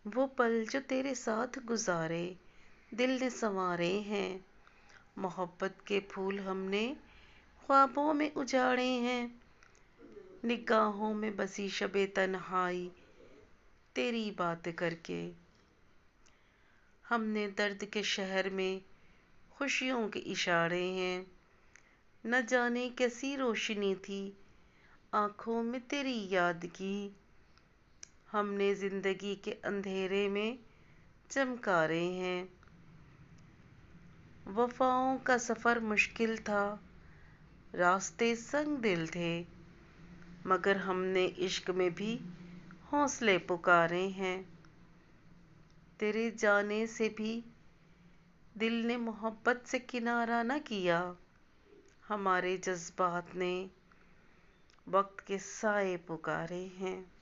वो पल जो तेरे साथ गुजारे दिल ने संवारे हैं। मोहब्बत के फूल हमने ख्वाबों में उजाड़े हैं। निगाहों में बसी शबे तन्हाई तेरी बात करके। हमने दर्द के शहर में खुशियों के इशारे हैं। न जाने कैसी रोशनी थी आँखों में तेरी याद की। हमने जिंदगी के अंधेरे में चमकारे हैं। वफाओं का सफ़र मुश्किल था, रास्ते संग दिल थे, मगर हमने इश्क में भी हौसले पुकारे हैं। तेरे जाने से भी दिल ने मोहब्बत से किनारा न किया। हमारे जज्बात ने वक्त के साए पुकारे हैं।